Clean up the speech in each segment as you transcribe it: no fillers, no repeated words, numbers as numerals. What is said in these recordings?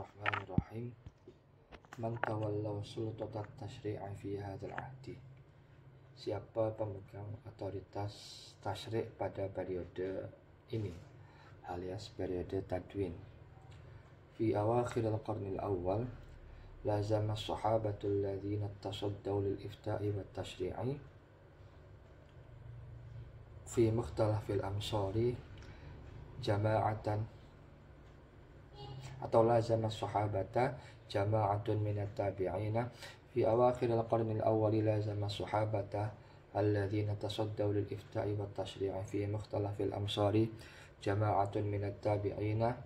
Bismillahirrahmanirrahim. Man tawallaw sultatat tasyri'i fi hadzal ahdi. Siapa pemegang otoritas tasyri' pada periode ini, alias periode tadwin. Fi awakhiril qarnil awal lazama as-sahabatul ladzina tasaddaw lil ifta'i wat tasyri'i fi mukhtalafil amsari jama'atan atau lazama sahabata jama'atun minat tabi'ina fi awakhiril qarnil awwal lazama sahabata alladzina tasaddaw lil ifta'i wat tasyri'i fi mukhtalafil amsari jama'atun minat tabi'ina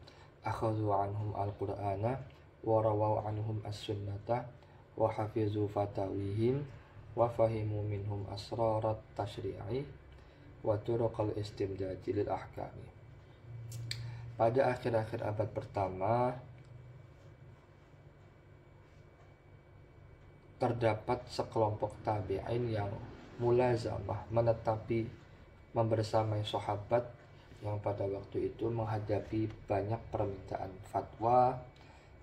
akhadhu anhum al-qur'ana wa rawaw anhum as-sunnata wa hafizu fatawihim wa fahimu minhum asrarat tasyri'i wa turuqal istimdadi lil ahkami. Pada akhir-akhir abad pertama terdapat sekelompok tabi'in yang mulazamah menetapi membersamai sahabat yang pada waktu itu menghadapi banyak permintaan fatwa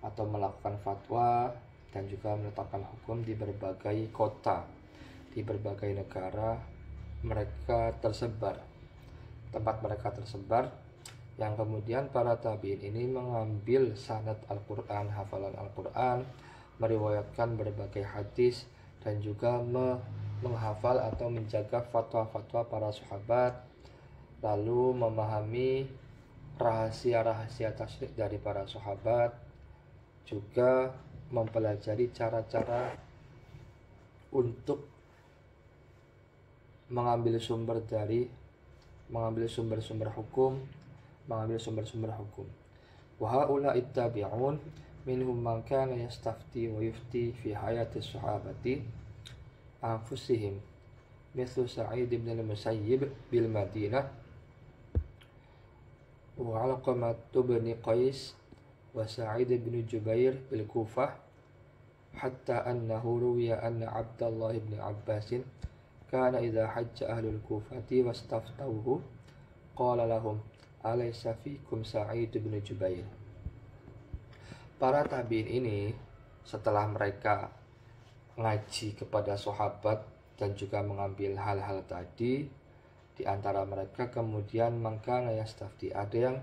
atau melakukan fatwa dan juga menetapkan hukum di berbagai kota, di berbagai negara tempat mereka tersebar, yang kemudian para tabi'in ini mengambil sanad Al-Quran, hafalan Al-Quran, meriwayatkan berbagai hadis dan juga menghafal atau menjaga fatwa-fatwa para sahabat, lalu memahami rahasia-rahasia tasyrik dari para sahabat, juga mempelajari cara-cara untuk mengambil sumber-sumber hukum. Wa haula'i tabi'un minhum man kana yastafti wa yufti fi hayati sahabati anfusihim mithlu Sa'id ibn al-Musayyib bil Madinah wa Alqamah ibn Qais wa Sa'id ibn Jubair bil Kufah, hatta annahu ruwiya anna Abdullah ibn Abbas kana idza hajja ahlul Kufati wastaftawhu qala lahum alaysa fikum Sa'id bin Jubair. Para tabi'in ini setelah mereka ngaji kepada sahabat dan juga mengambil hal-hal tadi, di antara mereka kemudian mangkana yastafti, ada yang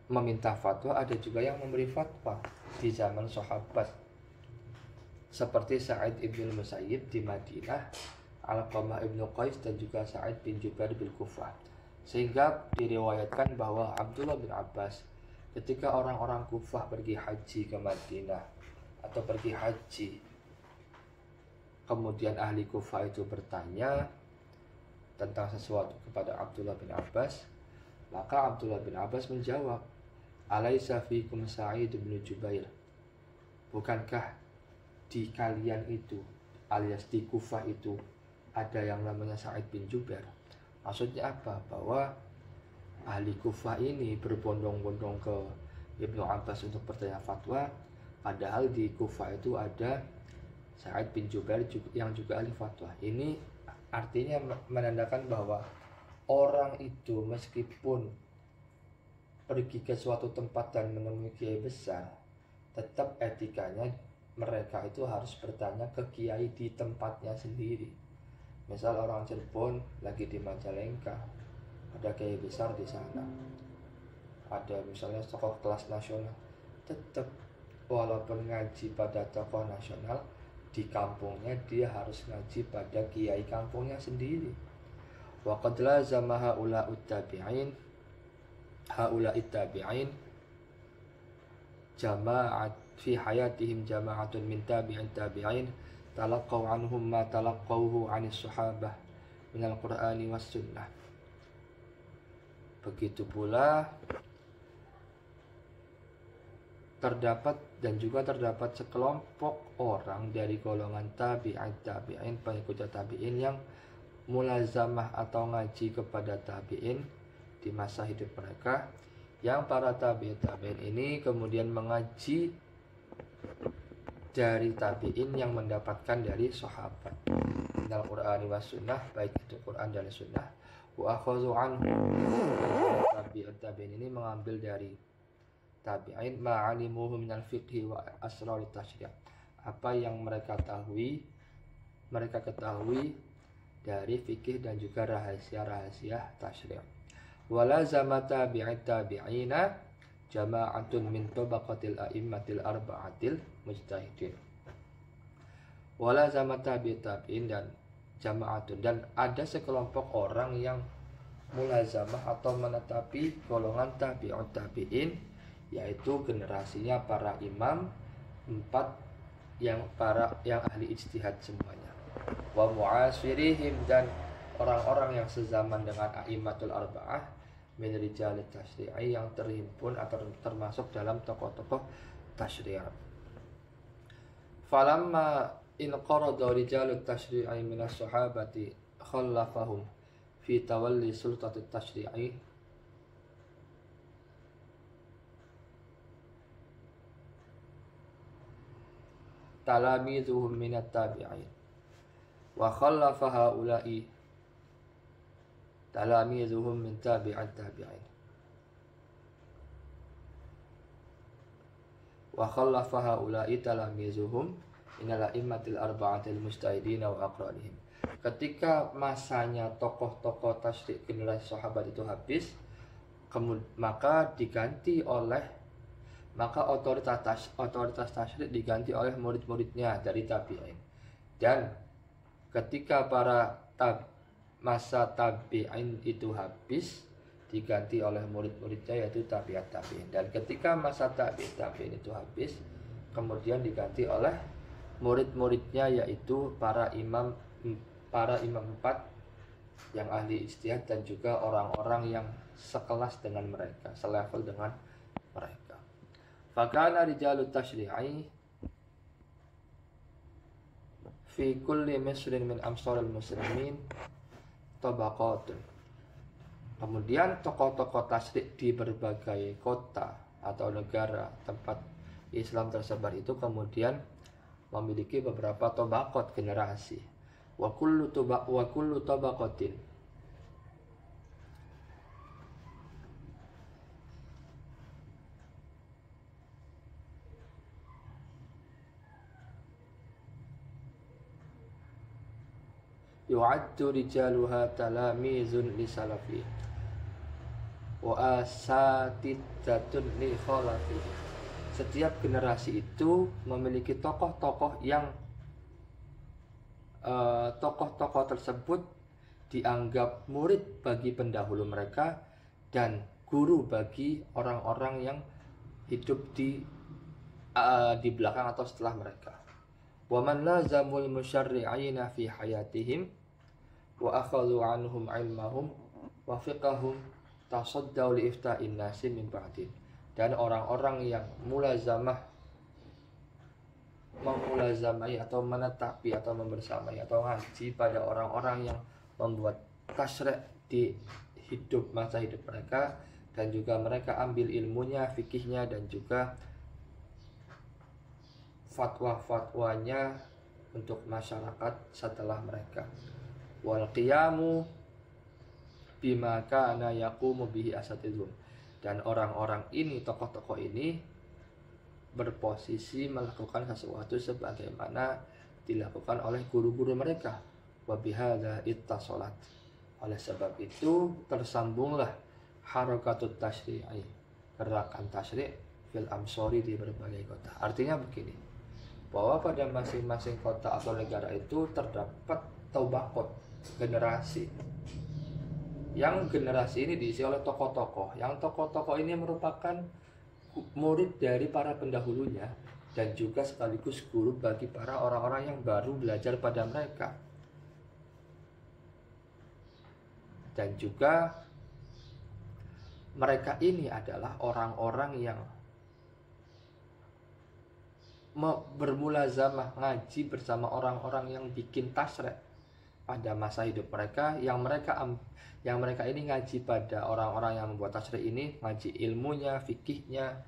meminta fatwa, ada juga yang memberi fatwa di zaman sahabat, seperti Sa'id ibn Musayyib di Madinah, Alqamah ibn Qais dan juga Sa'id bin Jubair bil Kufah. Sehingga diriwayatkan bahwa Abdullah bin Abbas ketika orang-orang Kufah pergi haji ke Madinah atau pergi haji, kemudian ahli Kufah itu bertanya tentang sesuatu kepada Abdullah bin Abbas, maka Abdullah bin Abbas menjawab, alaysa fikum Sa'id bin Jubair, bukankah di kalian itu alias di Kufah itu ada yang namanya Sa'id bin Jubair? Maksudnya apa? Bahwa ahli Kufah ini berbondong-bondong ke Ibnu Abbas untuk bertanya fatwa, padahal di Kufah itu ada Sa'id bin Jubair yang juga ahli fatwa. Ini artinya menandakan bahwa orang itu meskipun pergi ke suatu tempat dan menemui kiai besar, tetap etikanya mereka itu harus bertanya ke kiai di tempatnya sendiri. Misal orang Cirebon lagi di Majalengka, ada kiai besar di sana, ada misalnya tokoh kelas nasional, tetap walaupun ngaji pada tokoh nasional, di kampungnya dia harus ngaji pada kiai kampungnya sendiri. Wa qad lazama haula'ut tabi'in jama'at fi hayatihim jama'atun min tabi'in tabi'in talaqaw anhum ma talaqawhu 'anis sahabah minal Qur'ani was sunnah. Begitu pula terdapat sekelompok orang dari golongan tabi'in pengikut tabi'in yang mulazamah atau ngaji kepada tabi'in di masa hidup mereka, yang para tabi'in ini kemudian mengaji dari tabi'in yang mendapatkan dari sahabat minal Qur'ani was sunnah, baik itu Quran dan sunnah, wa akhadhu anhu, tabi'in ini mengambil dari tabi'in ma'alimuhu minal fiqhi wa asrar tasyri', apa yang mereka ketahui dari fikih dan juga rahasia-rahasia tasyri'. Wala zama tabi'it tabi'ina jama'atun min tabaqatil a'immatil arba'atil mujtahidin. Wala zama tabi'it tabi'in, dan jama'atun, dan ada sekelompok orang yang mulazamah atau menetapi golongan tabi'ut tabi'in, yaitu generasinya para imam 4 yang ahli ijtihad semuanya. Wa mu'asirihim, dan orang-orang yang sezaman dengan a'immatul arba'ah min rijalit tasyri'i, yang terhimpun atau termasuk dalam tokoh-tokoh tasyri'. Falamma in qarada rijalut tasyri'i min as-sahabati khallafahum fi tawalli sultatit tasyri'i talamidhuhum minat tabi'in wa khallafa haula'i talamidhuhum min tabi'at tabi'in wa khallafa haula'i talamidhuhum minal a'immatil arba'atil mujtahidin wa aqranihim. Ketika masanya tokoh-tokoh tasyri' generasi sahabat itu habis, maka otoritas tasyri' diganti oleh murid-muridnya dari tabi'in. Dan ketika masa tabi'in itu habis, diganti oleh murid-muridnya yaitu tabi'at tabi'in. Dan ketika masa tabi'in itu habis, kemudian diganti oleh murid-muridnya yaitu para imam 4 yang ahli ijtihad dan juga orang-orang yang sekelas dengan mereka, selevel dengan mereka. Fakana rijalut tasyri'i fi kulli misrin min amsaril muslimin tabaqatun. Kemudian tokoh-tokoh tasyri' di berbagai kota atau negara tempat Islam tersebar itu kemudian memiliki beberapa tabaqat generasi. Wa kullu tabaqatin yu'addu rijaluha talamizun li salafi wa asatidatun li khalafi. Setiap generasi itu memiliki tokoh-tokoh yang tokoh-tokoh tersebut dianggap murid bagi pendahulu mereka dan guru bagi orang-orang yang hidup di belakang atau setelah mereka. Wa man lazamul musyarri'ina fi hayatihim wa akhadhu anhum ilmahum wa fiqahum tasaddau li ifta'in nasi min ba'din. Dan orang-orang yang memulazamai atau menetapi atau membersamai atau ngaji pada orang-orang yang membuat tasyri' di masa hidup mereka, dan juga mereka ambil ilmunya, fikihnya, dan juga fatwa-fatwanya untuk masyarakat setelah mereka. Wal qiyamu bima kana yaqumu bihi asatidhum. Dan orang-orang ini, tokoh-tokoh ini berposisi melakukan sesuatu sebagaimana dilakukan oleh guru-guru mereka. Wa bihadza ittasalat. Oleh sebab itu tersambunglah harakatut tasyri'i, gerakan tasyri' fil amsori di berbagai kota. Artinya begini, bahwa pada masing-masing kota atau negara itu terdapat tabaqat generasi. Yang generasi ini diisi oleh tokoh-tokoh. Yang tokoh-tokoh ini merupakan murid dari para pendahulunya dan juga sekaligus guru bagi para orang-orang yang baru belajar pada mereka. Dan juga mereka ini adalah orang-orang yang bermulazamah ngaji bersama orang-orang yang bikin tasyri' pada masa hidup mereka, yang mereka ini ngaji pada orang-orang yang membuat tasyri' ini, ngaji ilmunya, fikihnya.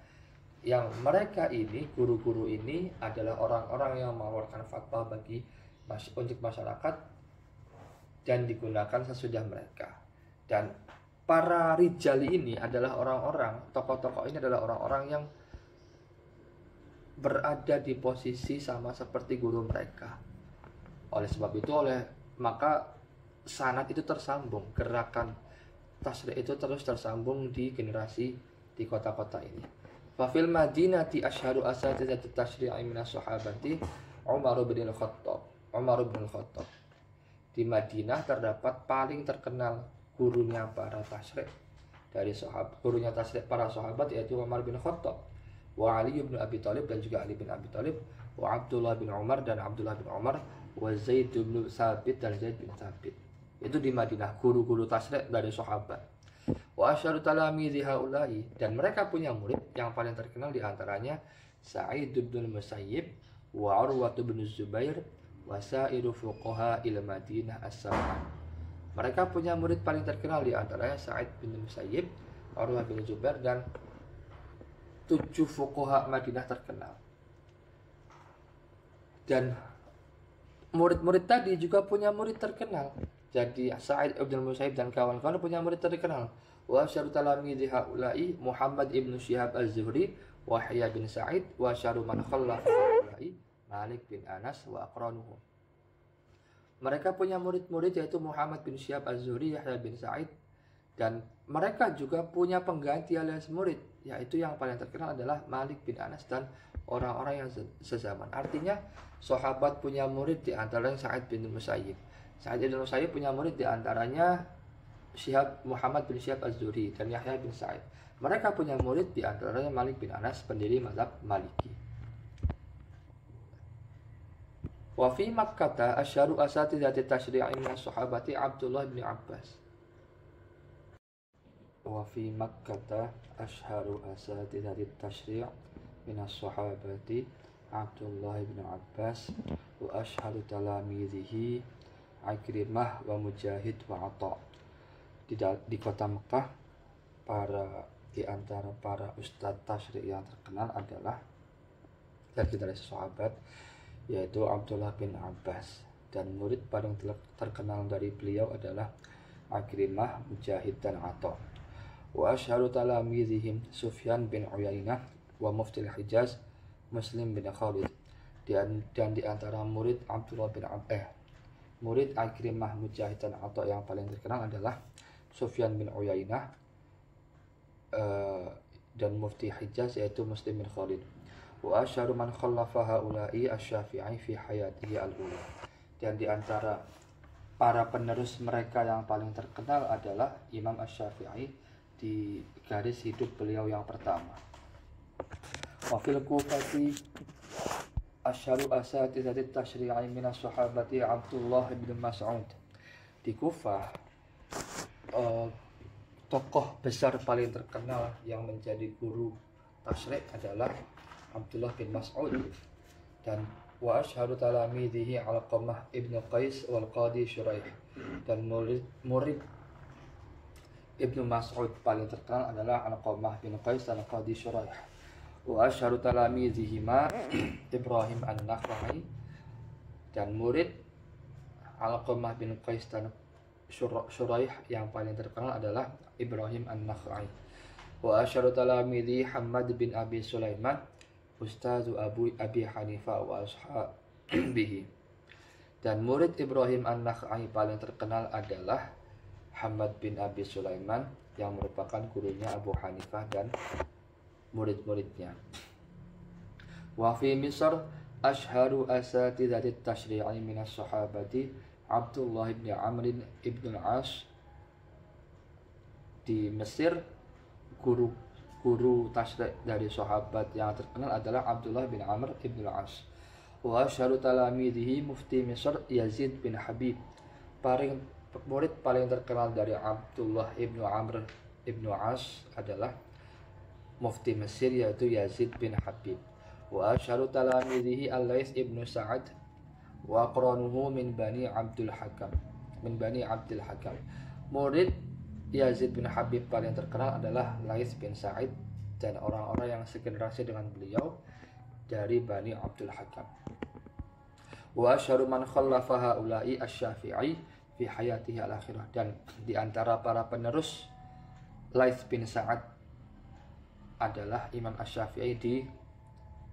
Yang mereka ini, guru-guru ini adalah orang-orang yang mengeluarkan fatwa untuk masyarakat dan digunakan sesudah mereka. Dan para rijali ini adalah orang-orang, tokoh-tokoh ini adalah orang-orang yang berada di posisi sama seperti guru mereka. Oleh sebab itu, maka sanad itu tersambung, gerakan tasyri' itu terus tersambung di generasi di kota-kota ini. Fa fil madinati asyharu asatidzatit tasyri'i minas sahabati Umar bin Al-Khattab. Di Madinah terdapat paling terkenal gurunya para tasyri' dari gurunya tasyri' para sahabat, yaitu Umar bin Khattab, wa Ali bin Abi Thalib, dan juga Ali bin Abi Thalib, wa Abdullah bin Umar, dan Abdullah bin Umar, wa Zaid bin Thabit, dan Zaid bin Thabit. Itu di Madinah, guru-guru tasyri' dari sahabat. Wa asyharu talamidzi haula'i, dan mereka punya murid yang paling terkenal di antaranya Sa'id bin Musayyib wa Urwah bin Zubair wa sa'iru fuqaha il Madinah as-sab'ah. Mereka punya murid paling terkenal di antaranya Sa'id bin Musayyib, Urwah bin Zubair, dan 7 fuqaha Madinah terkenal. Dan murid-murid tadi juga punya murid terkenal. Jadi Sa'id bin Musayyib dan kawan-kawan punya murid terkenal. Wa syaru talamidzi haula'i Muhammad ibn Syihab az-Zuhri wa Yahya bin Sa'id wa syaru man khallafa haula'i Malik bin Anas wa aqranuhum. Mereka punya murid-murid yaitu Muhammad bin Syihab az-Zuhri, Yahya bin Sa'id, dan mereka juga punya pengganti alias murid, yaitu yang paling terkenal adalah Malik bin Anas dan orang-orang yang sezaman. Artinya sahabat punya murid di antaranya Sa'id bin Musayyib. Sa'id bin Musayyib punya murid di antaranya Muhammad bin Syihab az-Zuhri dan Yahya bin Sa'id. Mereka punya murid di antaranya Malik bin Anas, pendiri mazhab Maliki. Wa fi Makkah asyharu asatidzati tasyri'i min as-sahabati Abdullah bin Abbas. Wa fi Makkah asyharu asatidzati tasyri' min as-sahabati Abdullah bin Abbas wa asyharu talamidhihi Ikrimah wa Mujahid wa Atha. Di kota Mekah, di antara para ustadz tasyri' yang terkenal adalah dari generasi sahabat, yaitu Abdullah bin Abbas, dan murid paling terkenal dari beliau adalah Ikrimah, Mujahid, dan Atha. Wa asyharu talamidhihim Sufyan bin Uyainah wa Muftil Hijaz Muslim bin Khalid. Dan di antara murid murid Ikrimah, Mujahid, dan Atha yang paling terkenal adalah Sufyan bin Uyainah dan Mufti Hijaz, yaitu Muslim bin Khalid. Wa asyharu man khallafa haula'i asy-Syafi'i fi hayatihi al-ula. Dan di antara para penerus mereka yang paling terkenal adalah Imam Asy-Syafi'i di garis hidup beliau yang pertama. Wa fil Kufati asyharu asatidzati tasyri'i min as-sahabati Abdullah bin Mas'ud. Di Kufah, tokoh besar paling terkenal yang menjadi guru tasyri' adalah Abdullah bin Mas'ud, dan wa asyharu talamidhihi Alqamah ibnu Qais wal Qadi Syuraih. Dan murid Ibnu Mas'ud paling terkenal adalah Alqamah bin Qais dan Qadi Syuraih. Wa asyharu talamidhihima Ibrahim an-Nakhai, dan murid Alqamah bin Qais dan Syuraih yang paling terkenal adalah Ibrahim an-Nakhai. Wa asyharu talamidhi Hamad bin Abi Sulaiman Ustazu Abi Hanifah wa ashabihi. Dan murid Ibrahim an-Nakhai paling terkenal adalah Hamad bin Abi Sulaiman, yang merupakan gurunya Abu Hanifah dan murid-muridnya. Wa fi Misr asyharu asatidzati tasyri'i min as-sahabati Abdullah bin Amr ibn al-As. Di Mesir, guru tasyri' dari sahabat yang terkenal adalah Abdullah bin Amr ibn al-As. Wa asyharu talamidhihi Mufti Misr Yazid bin Habib. Murid paling terkenal dari Abdullah ibn Amr ibn al-As adalah Mufti Mesir, yaitu Yazid bin Habib. Wa asyharu talamidhihi Al-Laits ibn Sa'ad wa aqranuhu min Bani Abdul Hakam. Murid Yazid bin Habib paling terkenal adalah Laits bin Sa'id dan orang-orang yang segenerasi dengan beliau dari Bani Abdul Hakam. Wa asyharu man khallafa haula'i asy-Syafi'i fi hayatihi al-akhirah. Dan di antara para penerus Laits bin Sa'ad adalah Imam Asy-Syafi'i di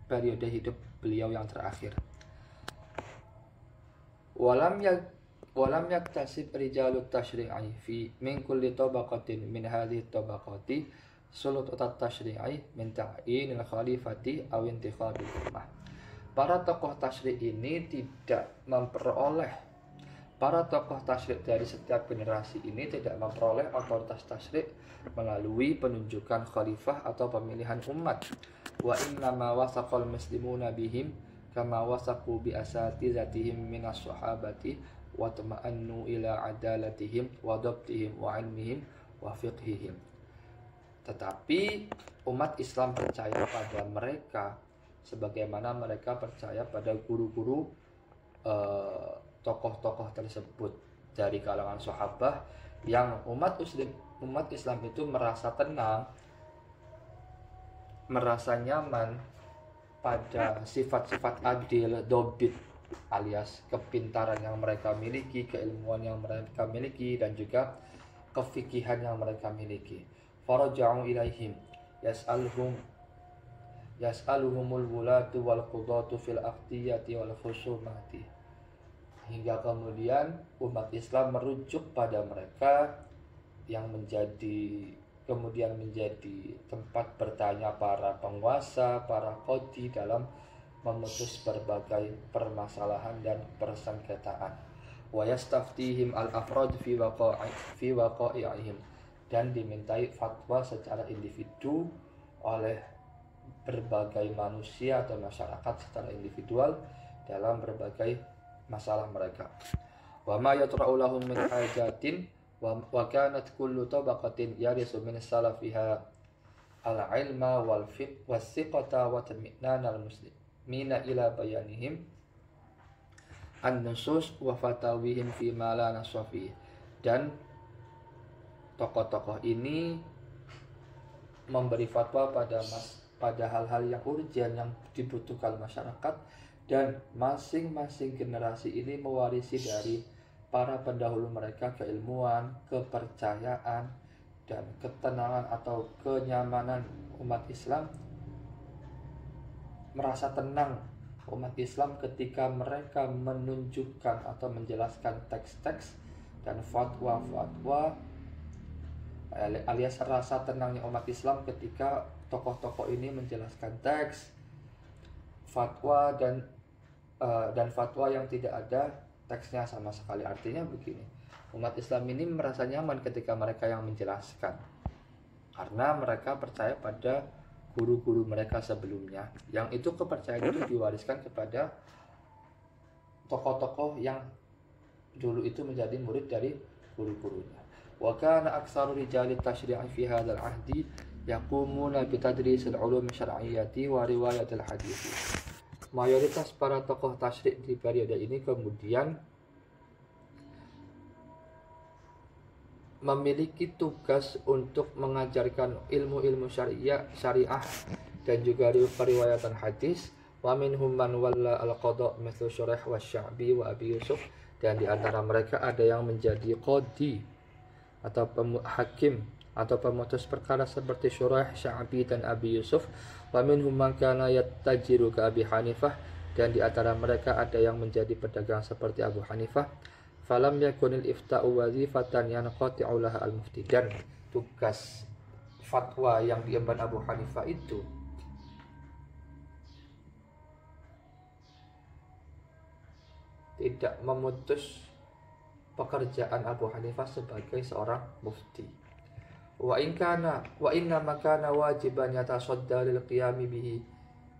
periode hidup beliau yang terakhir. Walam yaktasib rijalut tasyri'i fi min kulli tabaqatin min hadhihi tabaqati sulut tasyri'i min ta'yinil khalifati aw intikhabil ummah. Para tokoh tasyri' ini tidak memperoleh, para tokoh tasyri' dari setiap generasi ini tidak memperoleh otoritas tasyri' melalui penunjukan khalifah atau pemilihan umat. Wa innama wasaqal muslimuna bihim kama wasaqu bi asatizatihim minas sahabati wa tama'annu ila adalatihim wa dhabtihim wa ilmihim wa fiqhihim. Tetapi umat Islam percaya pada mereka sebagaimana mereka percaya pada guru-guru tokoh-tokoh tersebut dari kalangan sahabat, yang umat Islam itu merasa tenang, merasa nyaman pada sifat-sifat adil, dobit alias kepintaran yang mereka miliki, keilmuan yang mereka miliki, dan juga kefikihan yang mereka miliki. Faraja'u ilaihim yas'aluhumul wulatu wal qudatu fil aqdiyati wal khusumati. Hingga kemudian umat Islam merujuk pada mereka yang kemudian menjadi tempat bertanya para penguasa, para qadhi dalam memutus berbagai permasalahan dan persengketaan. Wa yastaftihim al-afrad fi waqa'i'ihim, dan dimintai fatwa secara individu oleh berbagai manusia atau masyarakat secara individual dalam berbagai masalah mereka. Wa ma yatra'u lahum min hajatin wa kanat kullu tabaqatin yarisu min salafiha al-ilma wal fiqh was-siqata wa tamyinan al-muslimina ila bayanihim an-nusus wa fatawihim fi ma la nasfi. Dan tokoh-tokoh ini memberi fatwa pada hal-hal yang urgen yang dibutuhkan masyarakat, dan masing-masing generasi ini mewarisi dari para pendahulu mereka keilmuan, kepercayaan, dan ketenangan atau kenyamanan umat Islam. Merasa tenang umat Islam ketika mereka menunjukkan atau menjelaskan teks-teks dan fatwa-fatwa, alias rasa tenangnya umat Islam ketika tokoh-tokoh ini menjelaskan teks, fatwa dan fatwa yang tidak ada teksnya sama sekali. Artinya begini, umat Islam ini merasa nyaman ketika mereka yang menjelaskan, karena mereka percaya pada guru-guru mereka sebelumnya, yang itu kepercayaan itu diwariskan kepada tokoh-tokoh yang dulu itu menjadi murid dari guru-gurunya. Wa kana aktsaru rijali tasyri'i fi hadzal ahdi yaqumuna bi tadrisil ulum syar'iyyati wa riwayatil hadits. Mayoritas para tokoh tasyri' di periode ini kemudian memiliki tugas untuk mengajarkan ilmu-ilmu syariah dan juga periwayatan hadis. Wa minhum man walla al-qada' mithlu Syuraih wa Sya'bi wa Abi Yusuf, dan di antara mereka ada yang menjadi qadhi atau hakim atau pemutus perkara seperti Syuraih, Sya'bi, dan Abi Yusuf. Wa minhum man kana yattajiru ka Abi Hanifah, dan di antara mereka ada yang menjadi pedagang seperti Abu Hanifah. Falam yakunil ifta'u wazifatan yanqati'u laha al-mufti, dan tugas fatwa yang diemban Abu Hanifah itu tidak memutus pekerjaan Abu Hanifah sebagai seorang mufti. Wa inna makana wajiban yatasadda lil qiyami bihi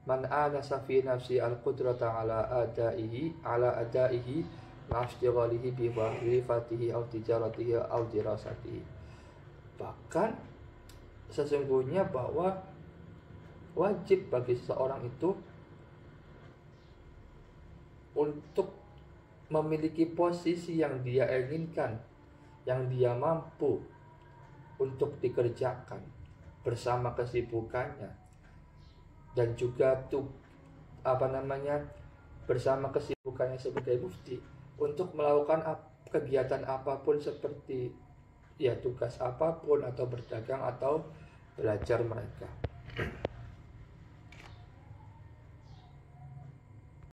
man anasa fi nafsi al-qudrata ala adaihi ma'ashtighalihi bi wazifatihi aw tijaratihi aw dirasatihi. Bahkan sesungguhnya bahwa wajib bagi seseorang itu untuk memiliki posisi yang dia inginkan, yang dia mampu untuk dikerjakan bersama kesibukannya, dan juga bersama kesibukannya sebagai mufti untuk melakukan kegiatan apapun seperti ya tugas apapun atau berdagang atau belajar mereka.